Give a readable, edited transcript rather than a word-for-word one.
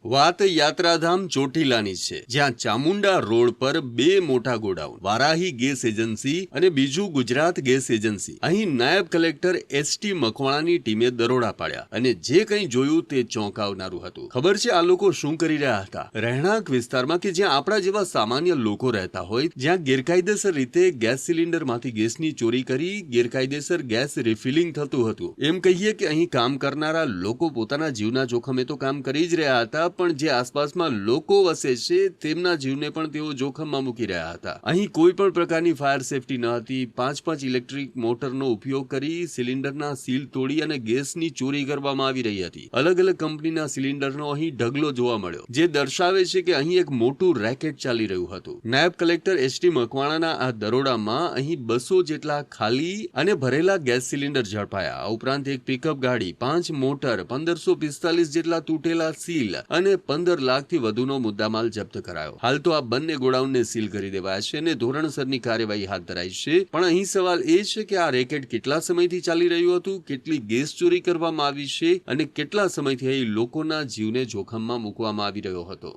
વાત યાત્રાધામ ચોટીલાની છે, જ્યાં ચામુંડા રોડ પર બે મોટા ગોડાઉન, વારાહી ગેસ એજન્સી અને બીજું ગુજરાત ગેસ એજન્સી. અહીં નાયબ કલેક્ટર એસટી મકવાણાની ટીમે દરોડા પાડ્યા અને જે કંઈ જોયું તે ચોંકાવનારું હતું. ખબર છે આ લોકો શું કરી રહ્યા હતા? રહેણાંક વિસ્તારમાં કે જ્યાં આપણા જેવા સામાન્ય લોકો રહેતા હોય, જ્યાં ગેરકાયદેસર રીતે ગેસ સિલિન્ડરમાંથી ગેસની ચોરી કરી ગેરકાયદેસર ગેસ રિફિલિંગ થતું હતું. એમ કહીએ કે અહીં કામ કરનારા લોકો પોતાના જીવના જોખમે તો કામ કરી જ રહ્યા હતા, પણ જે આસપાસમાં લોકો વસે છે તેમના જીવને પણ તેઓ જોખમમાં મૂકી રહ્યા હતા. અહીં કોઈ પણ પ્રકારની ફાયર સેફટી ન હતી. પાંચ ઇલેક્ટ્રિક મોટરનો ઉપયોગ કરી સિલિન્ડરના સીલ તોડી અને ગેસની ચોરી કરવામાં આવી રહી હતી. અલગ અલગ કંપનીના સિલિન્ડરનો અહીં ઢગલો જોવા મળ્યો, જે દર્શાવે છે કે અહીં એક મોટું રેકેટ ચાલી રહ્યું હતું. નાયબ કલેક્ટર એસટી મકવાણાના આ દરોડામાં અહીં 200 જેટલા ખાલી અને ભરેલા ગેસ સિલિન્ડર ઝડપાયા. આ ઉપરાંત એક પિકઅપ ગાડી, 5 મોટર, 1545 જેટલા તૂટેલા સીલ અને 15 લાખથી વધુનો મુદ્દામાલ જપ્ત કરાયો. હાલ તો આ બંને ગોડાઉનને સીલ કરી દેવાયા છે અને ધોરણસરની કાર્યવાહી હાથ ધરાઈ છે. પણ અહીં સવાલ એ છે કે આ રેકેટ કેટલા સમયથી ચાલી રહ્યું હતું, કેટલી ગેસ ચોરી કરવામાં આવી છે અને કેટલા સમયથી અહીં લોકોના જીવને જોખમમાં મૂકવામાં આવી રહ્યો હતો.